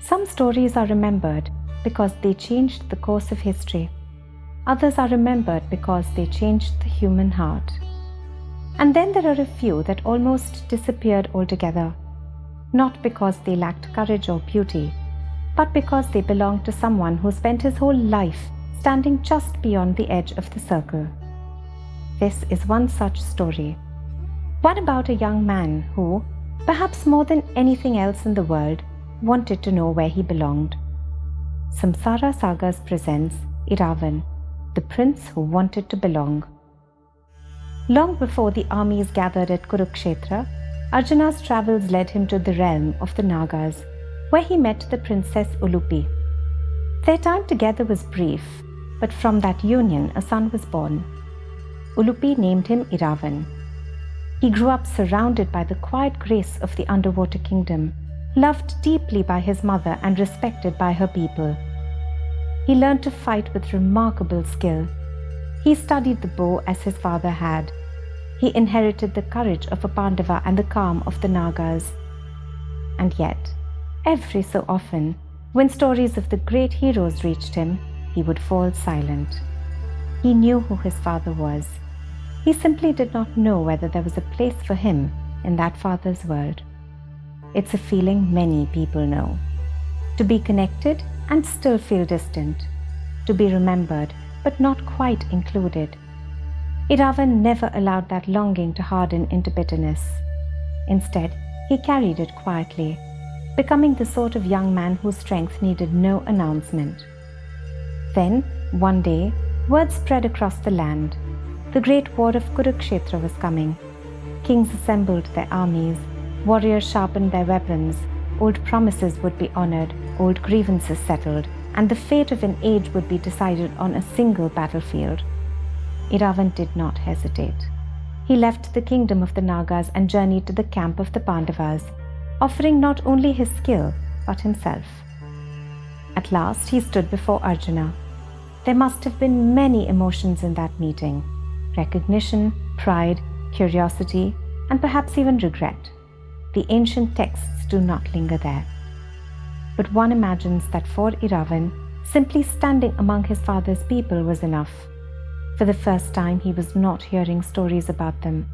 Some stories are remembered because they changed the course of history. Others are remembered because they changed the human heart. And then there are a few that almost disappeared altogether, not because they lacked courage or beauty, but because they belonged to someone who spent his whole life standing just beyond the edge of the circle. This is one such story. One about a young man who, perhaps more than anything else in the world, wanted to know where he belonged. Samsara Sagas presents Iravan, the prince who wanted to belong. Long before the armies gathered at Kurukshetra, Arjuna's travels led him to the realm of the Nagas, where he met the princess Ulupi. Their time together was brief, but from that union a son was born. Ulupi named him Iravan. He grew up surrounded by the quiet grace of the underwater kingdom, loved deeply by his mother and respected by her people. He learned to fight with remarkable skill. He studied the bow as his father had. He inherited the courage of a Pandava and the calm of the Nagas. And yet, every so often, when stories of the great heroes reached him, he would fall silent. He knew who his father was. He simply did not know whether there was a place for him in that father's world. It's a feeling many people know. To be connected and still feel distant. To be remembered but not quite included. Iravan never allowed that longing to harden into bitterness. Instead, he carried it quietly, becoming the sort of young man whose strength needed no announcement. Then, one day, word spread across the land. The great war of Kurukshetra was coming. Kings assembled their armies, warriors sharpened their weapons, old promises would be honored, old grievances settled, and the fate of an age would be decided on a single battlefield. Iravan did not hesitate. He left the kingdom of the Nagas and journeyed to the camp of the Pandavas, offering not only his skill but himself. At last he stood before Arjuna. There must have been many emotions in that meeting: recognition, pride, curiosity, and perhaps even regret. The ancient texts do not linger there. But one imagines that for Iravan, simply standing among his father's people was enough. For the first time, he was not hearing stories about them.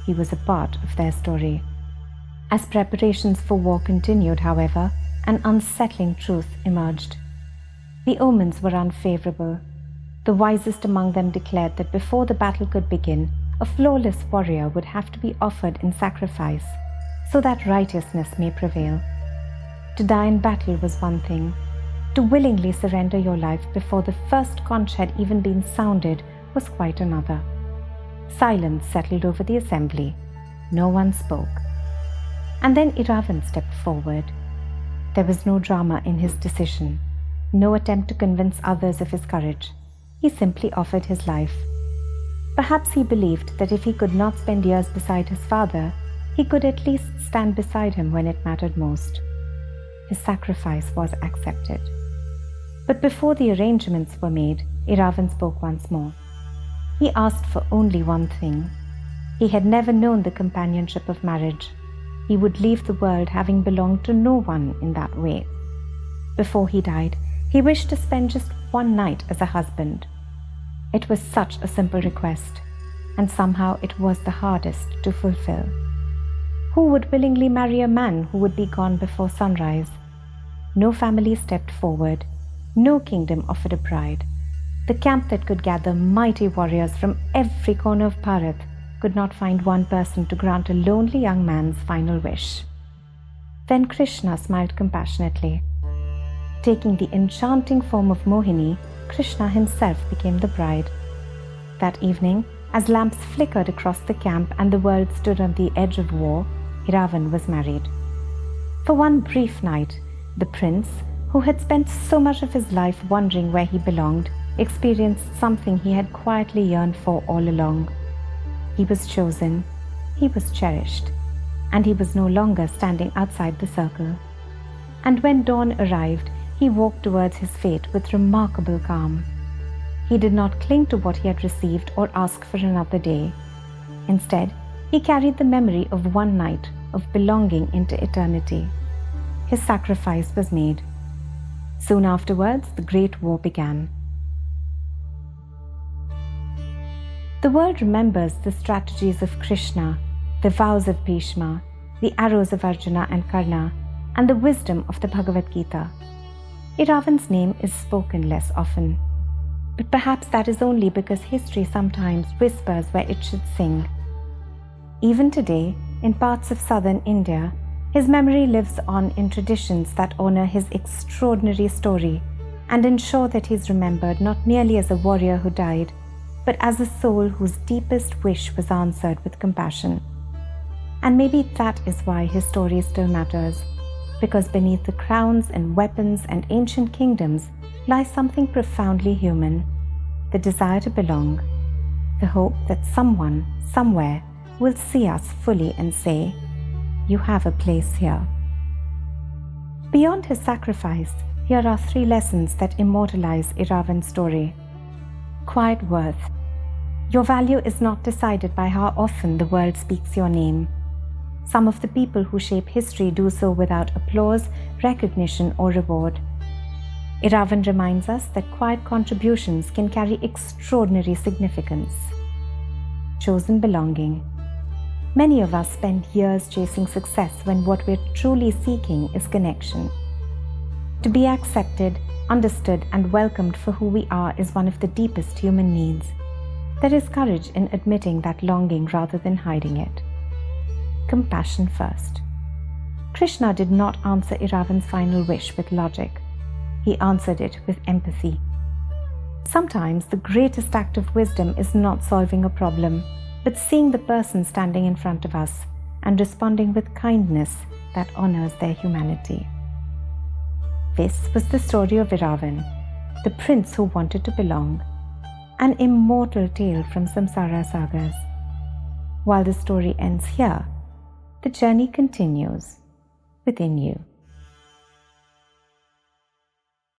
He was a part of their story. As preparations for war continued, however, an unsettling truth emerged. The omens were unfavorable. The wisest among them declared that before the battle could begin, a flawless warrior would have to be offered in sacrifice, so that righteousness may prevail. To die in battle was one thing. To willingly surrender your life before the first conch had even been sounded was quite another. Silence settled over the assembly. No one spoke. And then Iravan stepped forward. There was no drama in his decision, no attempt to convince others of his courage. He simply offered his life. Perhaps he believed that if he could not spend years beside his father, he could at least stand beside him when it mattered most. His sacrifice was accepted. But before the arrangements were made, Iravan spoke once more. He asked for only one thing. He had never known the companionship of marriage. He would leave the world having belonged to no one in that way. Before he died, he wished to spend just one night as a husband. It was such a simple request, and somehow it was the hardest to fulfill. Who would willingly marry a man who would be gone before sunrise? No family stepped forward. No kingdom offered a bride. The camp that could gather mighty warriors from every corner of Bharat could not find one person to grant a lonely young man's final wish. Then Krishna smiled compassionately. Taking the enchanting form of Mohini, Krishna himself became the bride. That evening, as lamps flickered across the camp and the world stood on the edge of war, Iravan was married. For one brief night, the prince, who had spent so much of his life wondering where he belonged, experienced something he had quietly yearned for all along. He was chosen, he was cherished, and he was no longer standing outside the circle. And when dawn arrived, he walked towards his fate with remarkable calm. He did not cling to what he had received or ask for another day. Instead, he carried the memory of one night of belonging into eternity. his sacrifice was made. Soon afterwards, the Great War began. The world remembers the strategies of Krishna, the vows of Bhishma, the arrows of Arjuna and Karna, and the wisdom of the Bhagavad Gita. Iravan's name is spoken less often, but perhaps that is only because history sometimes whispers where it should sing. Even today, in parts of southern India, his memory lives on in traditions that honor his extraordinary story and ensure that he is remembered not merely as a warrior who died, but as a soul whose deepest wish was answered with compassion. And maybe that is why his story still matters, because beneath the crowns and weapons and ancient kingdoms lies something profoundly human, the desire to belong, the hope that someone, somewhere, will see us fully and say, "You have a place here." Beyond his sacrifice, here are 3 lessons that immortalize Iravan's story. Quiet worth. Your value is not decided by how often the world speaks your name. Some of the people who shape history do so without applause, recognition, or reward. Iravan reminds us that quiet contributions can carry extraordinary significance. Chosen belonging. Many of us spend years chasing success when what we're truly seeking is connection. To be accepted, understood, and welcomed for who we are is one of the deepest human needs. There is courage in admitting that longing rather than hiding it. Compassion first. Krishna did not answer Iravan's final wish with logic. He answered it with empathy. Sometimes the greatest act of wisdom is not solving a problem, but seeing the person standing in front of us and responding with kindness that honors their humanity. This was the story of Iravan, the prince who wanted to belong, an immortal tale from Samsara Sagas. While the story ends here, the journey continues within you.